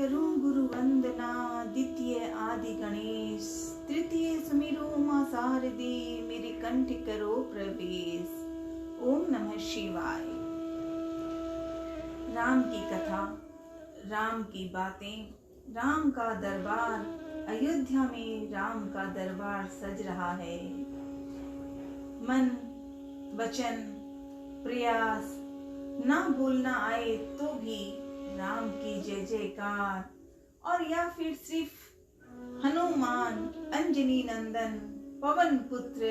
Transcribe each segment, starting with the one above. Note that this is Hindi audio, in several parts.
करूं गुरु वंदना, द्वितीय आदि गणेश, तृतीय सुमिरो मां शारदे, मेरे कंठ करो प्रवेश। ओम नमः शिवाय। राम की कथा, राम की बातें, राम का दरबार। अयोध्या में राम का दरबार सज रहा है। मन, वचन, प्रयास ना बोलना आए तो भी राम की जय जयकार, और या फिर सिर्फ हनुमान, अंजनी नंदन, पवन पुत्र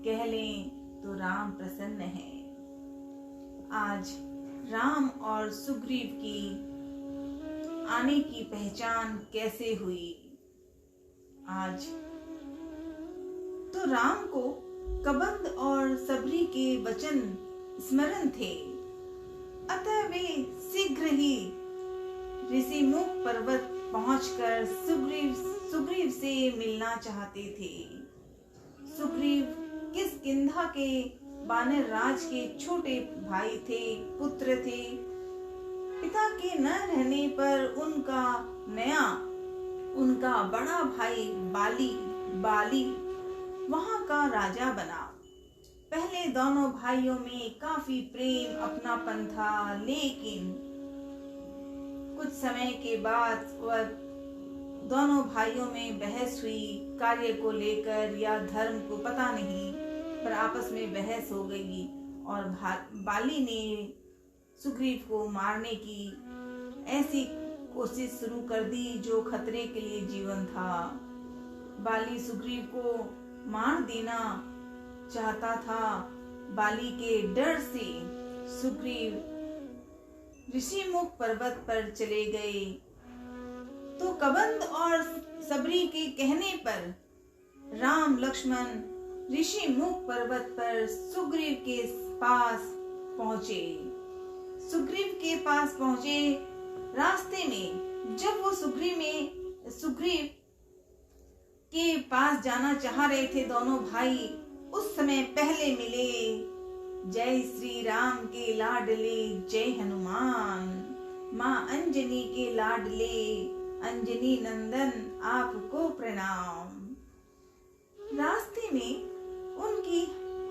कह लें तो राम प्रसन्न है। आज राम और सुग्रीव की आने की पहचान कैसे हुई? आज तो राम को कबंध और सबरी के वचन स्मरण थे, अतः वे शीघ्र ही ऋषिमुख पर्वत पहुंचकर सुग्रीव से मिलना चाहते थे। सुग्रीव किष्किंधा के वानर राज के छोटे भाई थे, पुत्र थे। पिता के न रहने पर उनका बड़ा भाई बाली वहां का राजा बना। पहले दोनों भाइयों में काफी प्रेम अपनापन था, लेकिन कुछ समय के बाद वह दोनों भाइयों में बहस हुई, कार्य को लेकर या धर्म को, पता नहीं, पर आपस में बहस हो गई और बाली ने सुग्रीव को मारने की ऐसी कोशिश शुरू कर दी जो खतरे के लिए जीवन था। बाली सुग्रीव को मार देना चाहता था। बाली के डर से सुग्रीव ऋषिमुख पर्वत पर चले गए। तो कबंध और सबरी के कहने पर राम लक्ष्मण ऋषिमुख पर्वत पर सुग्रीव के पास पहुंचे। सुग्रीव के पास पहुंचे। रास्ते में जब वो सुग्रीव के पास जाना चाह रहे थे दोनों भाई, उस समय पहले मिले। जय श्री राम के लाडले, जय हनुमान, माँ अंजनी के लाडले, अंजनी नंदन आपको प्रणाम। रास्ते में उनकी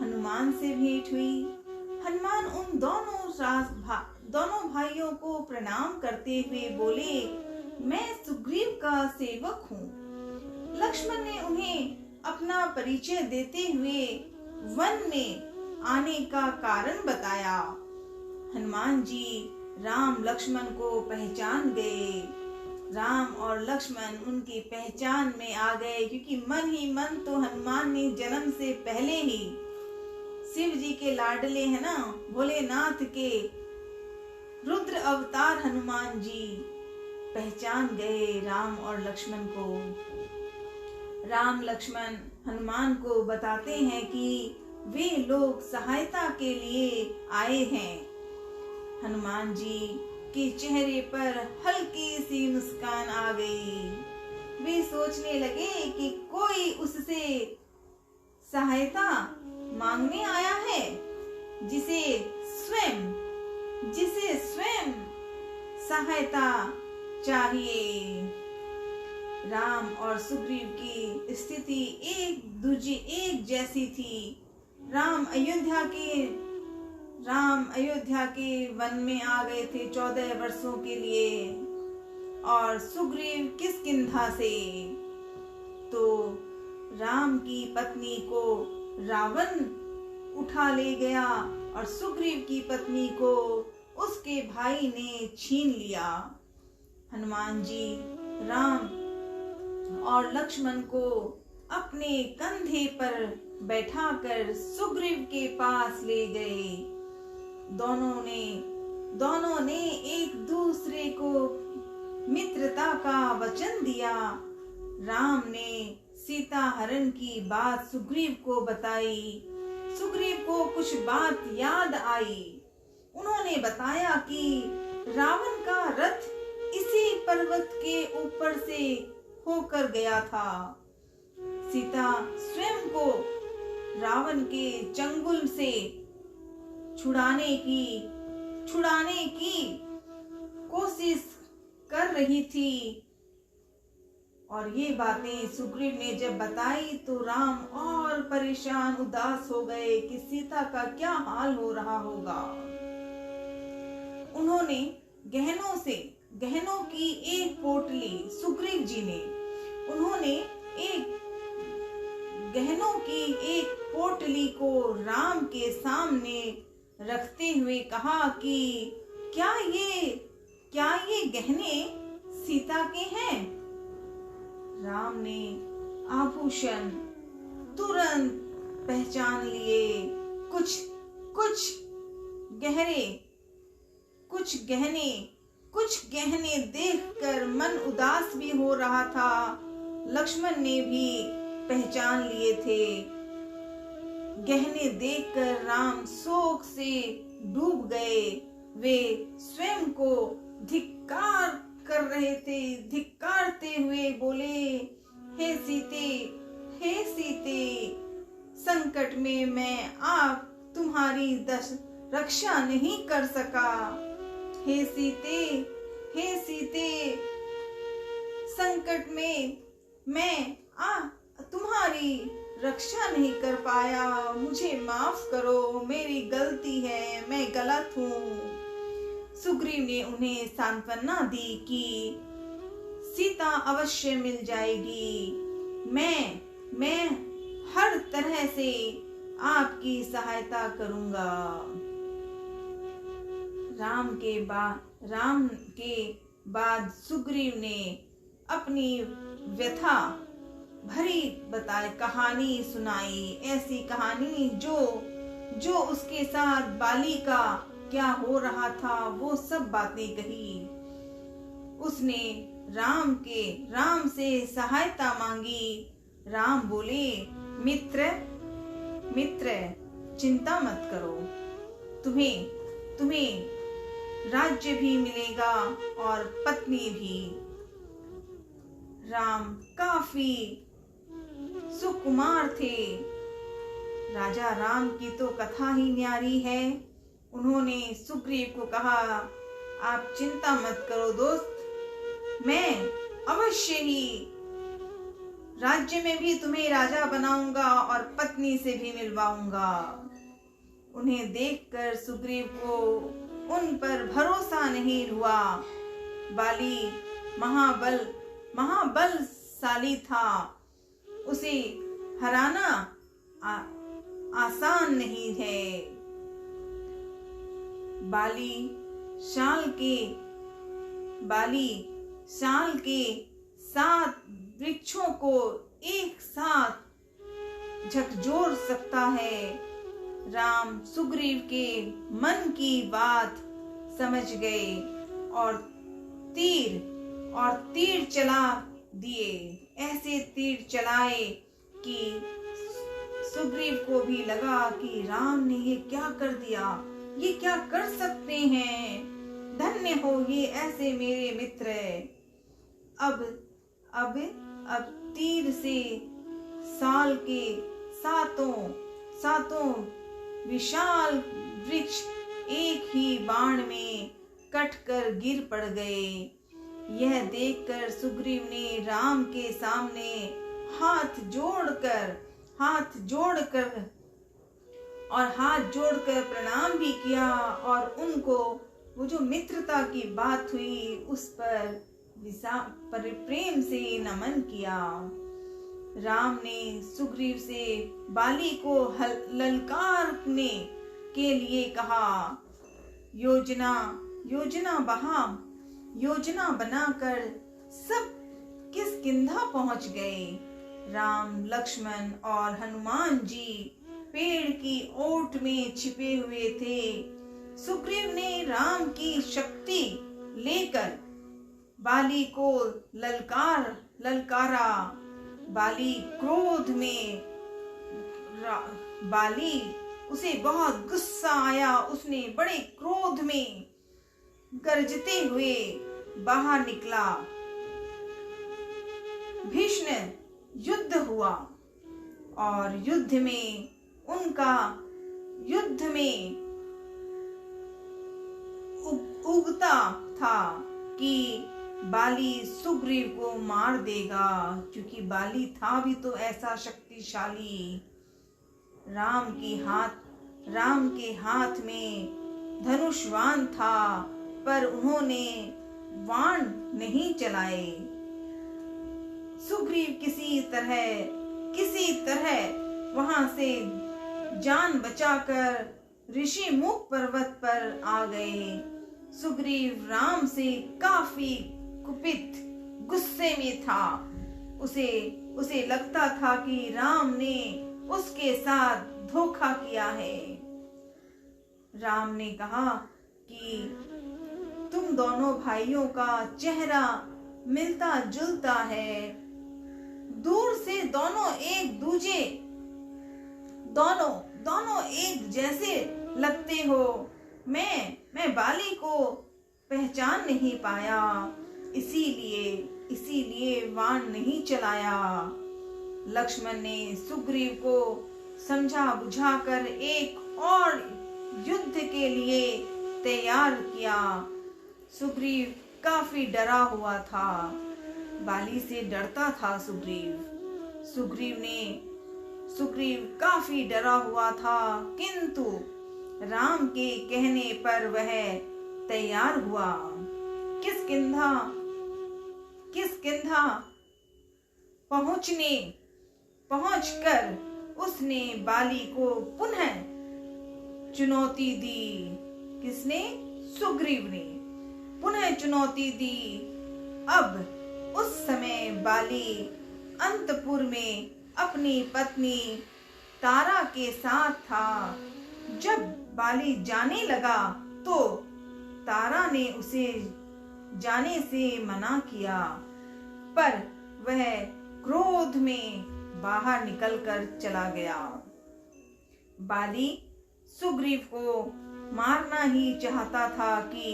हनुमान से भेंट हुई। हनुमान उन दोनों भाइयों को प्रणाम करते हुए बोले, मैं सुग्रीव का सेवक हूँ। लक्ष्मण ने उन्हें अपना परिचय देते हुए वन में आने का कारण बताया। हनुमान जी राम लक्ष्मण को पहचान गए। राम और लक्ष्मण उनकी पहचान में आ गए, क्योंकि मन ही मन तो हनुमान ने जन्म से पहले ही शिव जी के लाडले है ना, भोलेनाथ के रुद्र अवतार हनुमान जी पहचान गए राम और लक्ष्मण को। राम लक्ष्मण हनुमान को बताते हैं कि वे लोग सहायता के लिए आए हैं। हनुमान जी के चेहरे पर हल्की सी मुस्कान आ गई। वे सोचने लगे कि कोई उससे सहायता मांगने आया है, जिसे स्वयं सहायता चाहिए। राम और सुग्रीव की स्थिति एक जैसी थी। राम अयोध्या के वन में आ गए थे 14 वर्षों के लिए, और सुग्रीव किष्किंधा से। तो राम की पत्नी को रावण उठा ले गया और सुग्रीव की पत्नी को उसके भाई ने छीन लिया। हनुमान जी राम और लक्ष्मण को अपने कंधे पर बैठाकर सुग्रीव के पास ले गए। दोनों ने एक दूसरे को मित्रता का वचन दिया। राम ने सीता हरण की बात सुग्रीव को बताई। सुग्रीव को कुछ बात याद आई। उन्होंने बताया कि रावण का रथ इसी पर्वत के ऊपर से होकर गया था। सीता स्वयं को रावण के चंगुल से छुड़ाने की कोशिश कर कर रही थी। और ये बातें सुग्रीव ने जब बताई तो राम और परेशान उदास हो गए कि सीता का क्या हाल हो रहा होगा। उन्होंने गहनों की एक पोटली, सुग्रीव जी ने गहनों की एक पोटली को राम के सामने रखते हुए कहा कि क्या ये गहने सीता के हैं? राम ने आभूषण तुरंत पहचान लिए। कुछ गहने देखकर मन उदास भी हो रहा था। लक्ष्मण ने भी पहचान लिए थे। गहने देखकर राम शोक से डूब गए। वे स्वयं को धिक्कार कर रहे थे। धिक्कारते हुए बोले, हे सीते, संकट में मैं आप तुम्हारी रक्षा नहीं कर सका। हे सीते, संकट में मैं तुम्हारी रक्षा नहीं कर पाया। मुझे माफ करो, मेरी गलती है, मैं गलत हूँ। सुग्रीव ने उन्हें सांत्वना दी कि सीता अवश्य मिल जाएगी। मैं हर तरह से आपकी सहायता करूंगा। राम के बाद सुग्रीव ने अपनी व्यथा भरी कहानी सुनाई। ऐसी कहानी जो उसके साथ बाली का क्या हो रहा था, वो सब बातें कही। उसने राम से सहायता मांगी। राम बोले, मित्र चिंता मत करो, तुम्हें राज्य भी मिलेगा और पत्नी भी। राम काफी सुकुमार थे। राजा राम की तो कथा ही न्यारी है। उन्होंने सुग्रीव को कहा, आप चिंता मत करो दोस्त, मैं अवश्य ही राज्य में भी तुम्हें राजा बनाऊंगा और पत्नी से भी मिलवाऊंगा। उन्हें देखकर सुग्रीव को उन पर भरोसा नहीं हुआ। बाली महाबलशाली था, उसे हराना आसान नहीं है। बाली साल के 7 वृक्षों को एक साथ झकझोर सकता है। राम सुग्रीव के मन की बात समझ गए और तीर चला दिए। ऐसे तीर चलाए कि सुग्रीव को भी लगा कि राम ने ये क्या कर दिया, ये क्या कर सकते हैं। धन्य हो ये ऐसे मेरे मित्र। अब तीर से साल के सातों विशाल वृक्ष एक ही बाण में कटकर गिर पड़ गए। यह देखकर सुग्रीव ने राम के सामने हाथ जोड़कर प्रणाम भी किया और उनको वो जो मित्रता की बात हुई उस पर प्रेम से नमन किया। राम ने सुग्रीव से बाली को ललकारने के लिए कहा। योजना बनाकर सब किष्किंधा पहुंच गए। राम, लक्ष्मण और हनुमान जी पेड़ की ओट में छिपे हुए थे। सुग्रीव ने राम की शक्ति लेकर बाली को ललकारा। बाली क्रोध में उसे बहुत गुस्सा आया। उसने बड़े क्रोध में गरजते हुए बाहर निकला। भीषण युद्ध हुआ और युद्ध में उगता था कि बाली सुग्रीव को मार देगा, क्योंकि बाली था भी तो ऐसा शक्तिशाली। राम के हाथ में धनुष बाण था, पर उन्होंने बाण नहीं चलाए। सुग्रीव किसी तरह वहां से जान बचाकर ऋषि मुख पर्वत पर आ गए। सुग्रीव राम से काफी कुपित गुस्से में था। उसे लगता था कि राम ने उसके साथ धोखा किया है। राम ने कहा कि तुम दोनों भाइयों का चेहरा मिलता जुलता है, दूर से दोनों एक जैसे लगते हो। मैं बाली को पहचान नहीं पाया, इसीलिए बाण नहीं चलाया। लक्ष्मण ने सुग्रीव को समझा बुझाकर एक और युद्ध के लिए तैयार किया। सुग्रीव काफी डरा हुआ था, बाली से डरता था सुग्रीव काफी डरा हुआ था, किंतु राम के कहने पर वह तैयार हुआ। किष्किंधा पहुंचकर उसने बाली को पुनः चुनौती दी। किसने? सुग्रीव ने पुनः चुनौती दी। अब उस समय बाली अंतपुर में अपनी पत्नी तारा के साथ था। जब बाली जाने लगा तो तारा ने उसे जाने से मना किया, पर वह क्रोध में बाहर निकलकर चला गया। बाली सुग्रीव को मारना ही चाहता था कि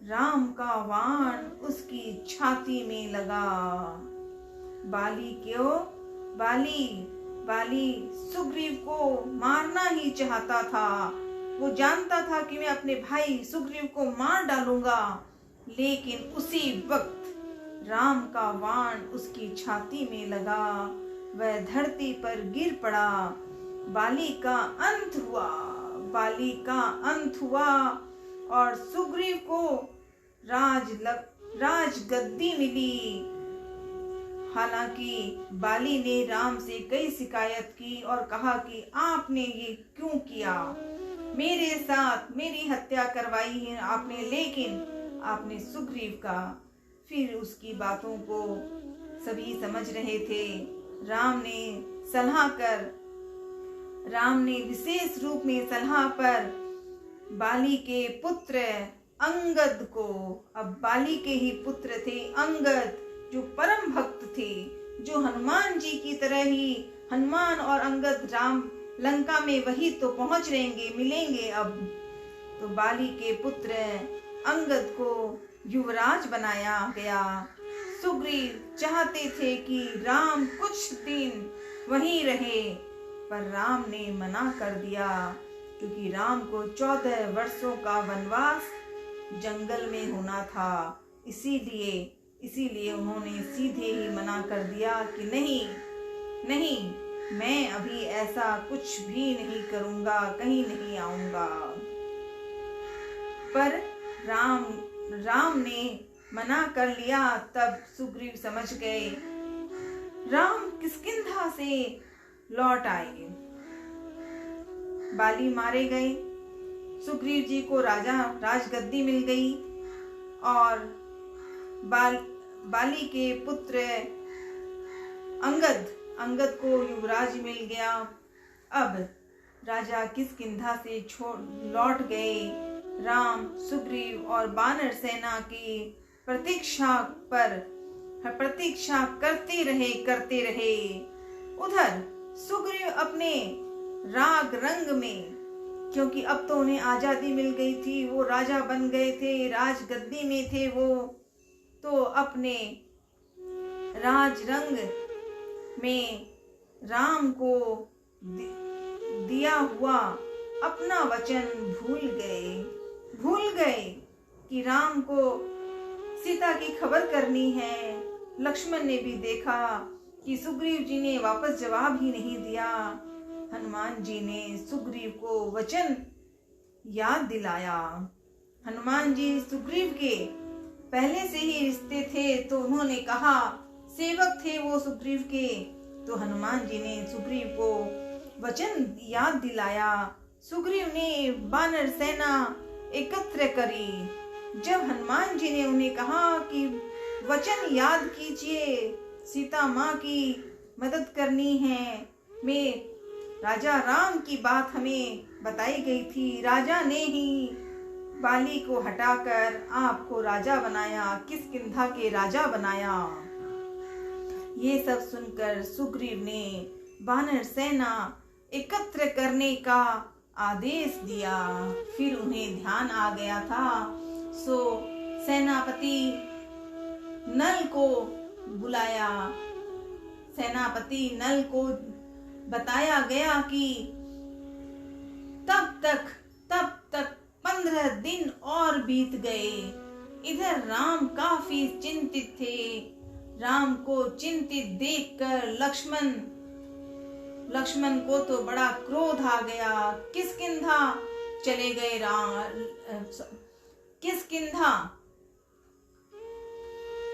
राम का बाण उसकी छाती में लगा। बाली सुग्रीव को मारना ही चाहता था। वो जानता था कि मैं अपने भाई सुग्रीव को मार डालूंगा, लेकिन उसी वक्त राम का बाण उसकी छाती में लगा। वह धरती पर गिर पड़ा। बाली का अंत हुआ और सुग्रीव को राजगद्दी मिली। हालांकि बाली ने राम से कई शिकायत की और कहा कि आपने ये क्यों किया, मेरे साथ मेरी हत्या करवाई है आपने, लेकिन आपने सुग्रीव का। फिर उसकी बातों को सभी समझ रहे थे। राम ने विशेष रूप में सलाह पर बाली के पुत्र अंगद को, अब बाली के ही पुत्र थे अंगद, जो परम भक्त थे, जो हनुमान जी की तरह ही, हनुमान और अंगद राम लंका में वही तो पहुंच रहेंगे, मिलेंगे अब। तो बाली के पुत्र अंगद को युवराज बनाया गया। सुग्रीव चाहते थे कि राम कुछ दिन वहीं रहे, पर राम ने मना कर दिया, क्योंकि राम को 14 वर्षों का वनवास जंगल में होना था। इसीलिए उन्होंने सीधे ही मना कर दिया कि नहीं, मैं अभी ऐसा कुछ भी नहीं करूंगा, कहीं नहीं आऊंगा। पर राम ने मना कर लिया। तब सुग्रीव समझ गए। राम किष्किंधा से लौट आए, बाली मारे गए, सुग्रीव जी को राजगद्दी मिल गई और बाली के पुत्र अंगद को युवराज मिल गया। अब राजा किष्किंधा से लौट गए। राम, सुग्रीव और वानर सेना की प्रतीक्षा करते रहे। उधर सुग्रीव अपने राग रंग में, क्योंकि अब तो उन्हें आजादी मिल गई थी, वो राजा बन गए थे, राजगद्दी में थे वो, तो अपने राज रंग में राम को दिया हुआ अपना वचन भूल गए कि राम को सीता की खबर करनी है। लक्ष्मण ने भी देखा कि सुग्रीव जी ने वापस जवाब ही नहीं दिया। हनुमान जी ने सुग्रीव को वचन याद दिलाया। हनुमान जी सुग्रीव के पहले से ही रिश्ते थे, तो उन्होंने कहा, सेवक थे वो सुग्रीव के, तो हनुमान जी ने सुग्रीव को वचन याद दिलाया। सुग्रीव ने वानर सेना एकत्र करी। जब हनुमान जी ने उन्हें कहा कि वचन याद कीजिए, सीता माँ की मदद करनी है, मैं राजा राम की बात हमें बताई गई थी, राजा ने ही बाली को हटाकर आपको राजा बनाया, किष्किंधा के राजा बनाया। ये सब सुनकर सुग्रीव ने वानर सेना एकत्र करने का आदेश दिया। फिर उन्हें ध्यान आ गया था, सो सेनापति नल को बुलाया। सेनापति नल को बताया गया कि तब तक 15 दिन और बीत गए। इधर राम काफी चिंतित थे। राम को चिंतित देखकर लक्ष्मण को तो बड़ा क्रोध आ गया। किष्किंधा चले गए।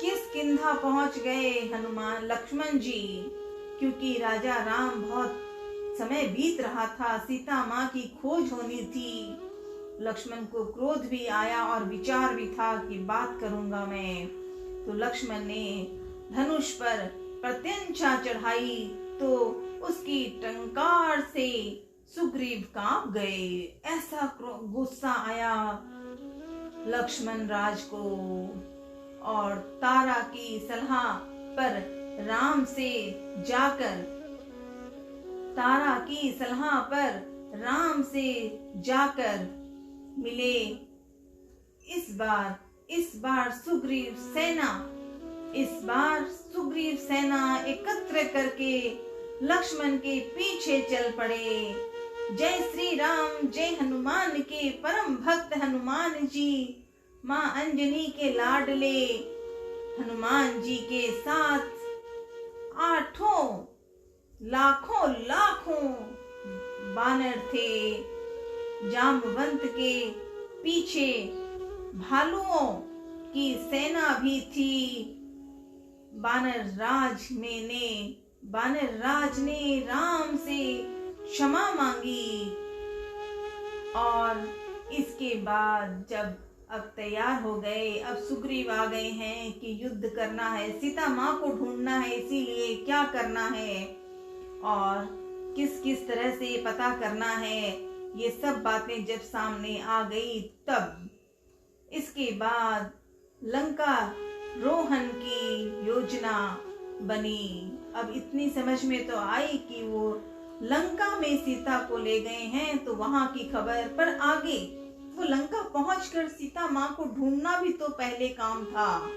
किष्किंधा पहुंच गए लक्ष्मण जी, क्योंकि राजा राम बहुत समय बीत रहा था, सीता माँ की खोज होनी थी। लक्ष्मण को क्रोध भी आया और विचार भी था कि बात करूंगा मैं। तो लक्ष्मण ने धनुष पर प्रत्यंचा चढ़ाई, तो उसकी टंकार से सुग्रीव कांप गए। ऐसा गुस्सा आया लक्ष्मण राज को, और तारा की सलाह पर राम से जाकर मिले। इस बार सुग्रीव सेना एकत्र करके लक्ष्मण के पीछे चल पड़े। जय श्री राम, जय हनुमान के परम भक्त हनुमान जी, माँ अंजनी के लाडले हनुमान जी के साथ 8 लाखों बानर थे। जामवंत के पीछे भालुओं की सेना भी थी। बानर राज ने राम से क्षमा मांगी, और इसके बाद जब अब तैयार हो गए, अब सुग्रीव आ गए हैं कि युद्ध करना है, सीता माँ को ढूंढना है, इसीलिए क्या करना है और किस तरह से पता करना है, ये सब बातें जब सामने आ गई, तब इसके बाद लंका रोहन की योजना बनी। अब इतनी समझ में तो आई कि वो लंका में सीता को ले गए हैं, तो वहां की खबर, पर आगे वो लंका पहुंचकर सीता माँ को ढूंढना भी तो पहले काम था।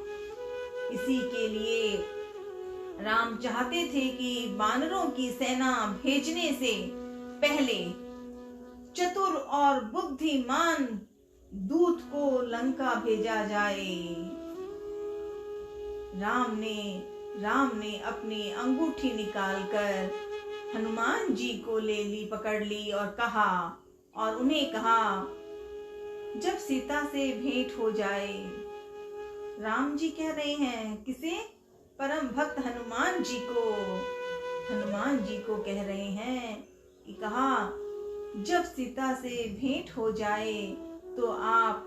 इसी के लिए राम चाहते थे कि वानरों की सेना भेजने से पहले चतुर और बुद्धिमान दूत को लंका भेजा जाए। राम ने अपनी अंगूठी निकालकर हनुमान जी को पकड़ ली और उन्हें कहा, जब सीता से भेंट हो जाए। राम जी कह रहे हैं किसे? परम भक्त हनुमान जी को कह रहे हैं कि कहा, जब सीता से भेंट हो जाए तो आप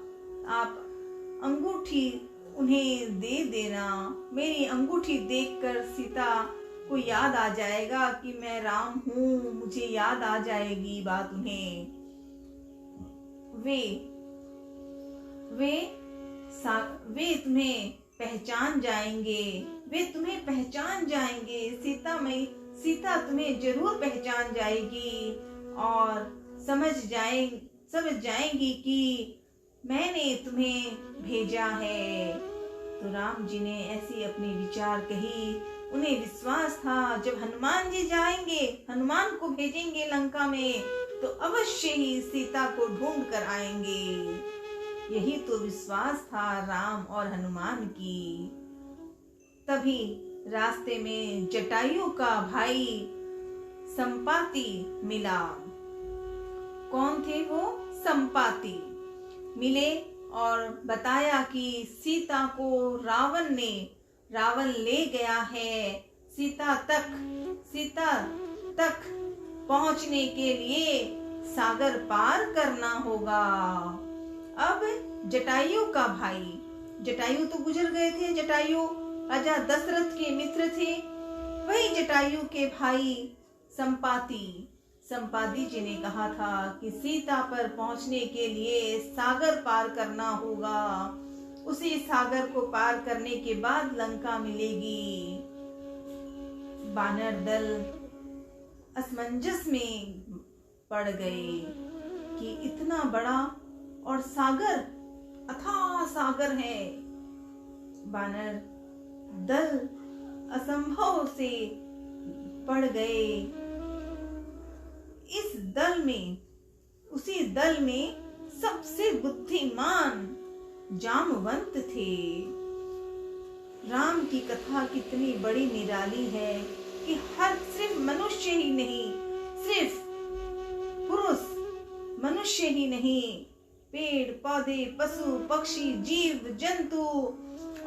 अंगूठी उन्हें दे देना। मेरी अंगूठी देखकर सीता को याद आ जाएगा कि मैं राम हूँ, मुझे याद आ जाएगी बात उन्हें। वे तुम्हें पहचान जाएंगे। सीता तुम्हें जरूर पहचान जाएगी और समझ जाएंगी कि मैंने तुम्हें भेजा है। तो राम जी ने ऐसी अपनी विचार कही। उन्हें विश्वास था जब हनुमान जी जाएंगे, हनुमान को भेजेंगे लंका में, तो अवश्य ही सीता को ढूंढ कर आएंगे। यही तो विश्वास था राम और हनुमान की। तभी रास्ते में जटायु का भाई संपाति मिला। कौन थे वो? संपाति मिले और बताया कि सीता को रावण ले गया है। सीता तक पहुंचने के लिए सागर पार करना होगा। अब जटायु का भाई, जटायु तो गुजर गए थे, जटायु राजा दशरथ के मित्र थे। वही जटायु के भाई संपाति जी ने कहा था कि सीता पर पहुंचने के लिए सागर पार करना होगा। उसी सागर को पार करने के बाद लंका मिलेगी। वानर दल असमंजस में पड़ गए कि इतना बड़ा और सागर, अथाह सागर है। वानर दल असंभव से पड़ गए। उसी दल में सबसे बुद्धिमान जामवंत थे। राम की कथा कितनी बड़ी निराली है कि सिर्फ मनुष्य ही नहीं, सिर्फ पुरुष मनुष्य ही नहीं, पेड़ पौधे, पशु पक्षी, जीव जंतु,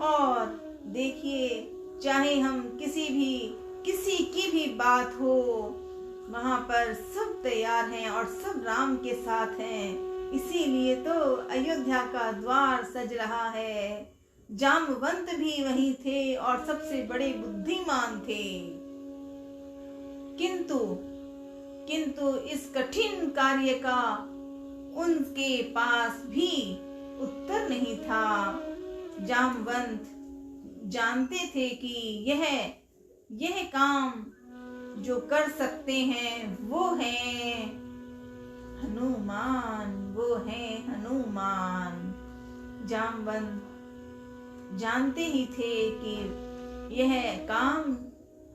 और देखिए चाहे हम किसी की भी बात हो, वहां पर सब तैयार हैं और सब राम के साथ हैं। इसीलिए तो अयोध्या का द्वार सज रहा है। जामवंत भी वही थे और सबसे बड़े बुद्धिमान थे। किंतु इस कठिन कार्य का उनके पास भी उत्तर नहीं था। जामवंत जानते थे कि यह काम जो कर सकते हैं वो है हनुमान। जामवंत जानते ही थे कि यह काम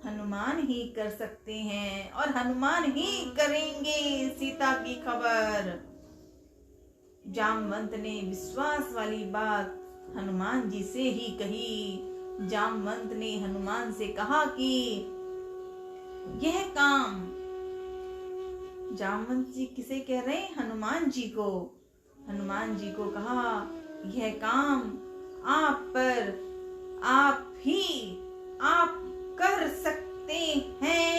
हनुमान ही कर सकते हैं और हनुमान ही करेंगे सीता की खबर। जामवंत ने विश्वास वाली बात हनुमान जी से ही कही। जामवंत ने हनुमान से कहा कि यह काम, जामवंत जी किसे कह रहे हैं? हनुमान जी को। हनुमान जी को कहा यह काम आप कर सकते हैं।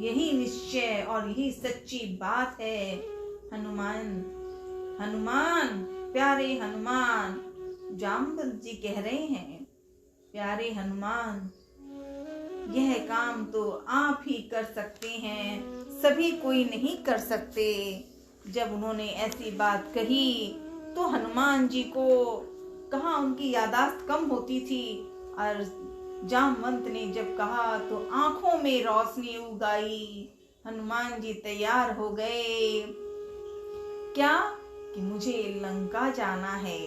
यही निश्चय और यही सच्ची बात है। हनुमान, प्यारे हनुमान, जामवंत जी कह रहे हैं, प्यारे हनुमान, यह काम तो आप ही कर सकते हैं, सभी कोई नहीं कर सकते। जब उन्होंने ऐसी बात कही तो हनुमान जी को कहाँ उनकी यादाश्त कम होती थी, और जामवंत ने जब कहा तो आंखों में रोशनी उगाई। हनुमान जी तैयार हो गए। क्या? कि मुझे लंका जाना है।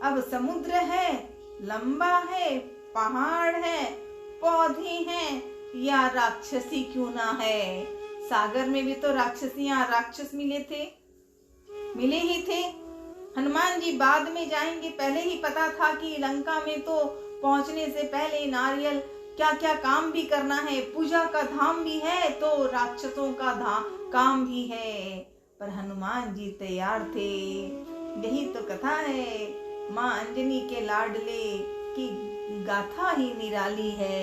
अब समुद्र है, लंबा है, पहाड़ है, पौधे हैं, या राक्षसी क्यों ना है। सागर में भी तो राक्षस मिले ही थे। हनुमान जी बाद में जाएंगे, पहले ही पता था कि लंका में तो पहुंचने से पहले नारियल क्या क्या काम भी करना है, पूजा का धाम भी है तो राक्षसों का काम भी है। पर हनुमान जी तैयार थे। यही तो कथा है माँ अंजनी के लाडले की गाथा ही निराली है।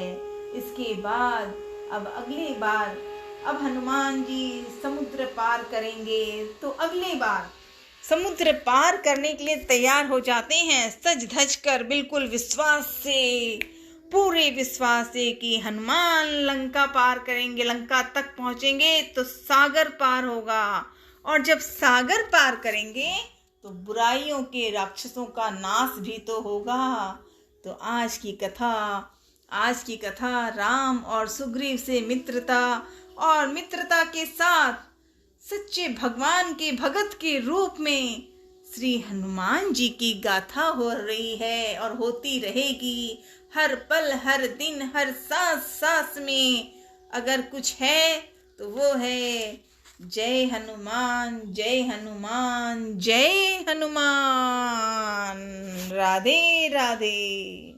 इसके बाद अब हनुमान जी समुद्र पार करेंगे तो अगले बार समुद्र पार करने के लिए तैयार हो जाते हैं, सज धज कर, बिल्कुल पूरे विश्वास से कि हनुमान लंका पार करेंगे, लंका तक पहुंचेंगे तो सागर पार होगा, और जब सागर पार करेंगे तो बुराइयों के राक्षसों का नाश भी तो होगा। तो आज की कथा राम और सुग्रीव से मित्रता, और मित्रता के साथ सच्चे भगवान के भगत के रूप में श्री हनुमान जी की गाथा हो रही है और होती रहेगी। हर पल, हर दिन, हर सांस में अगर कुछ है तो वो है जय हनुमान, जय हनुमान, जय हनुमान। राधे राधे।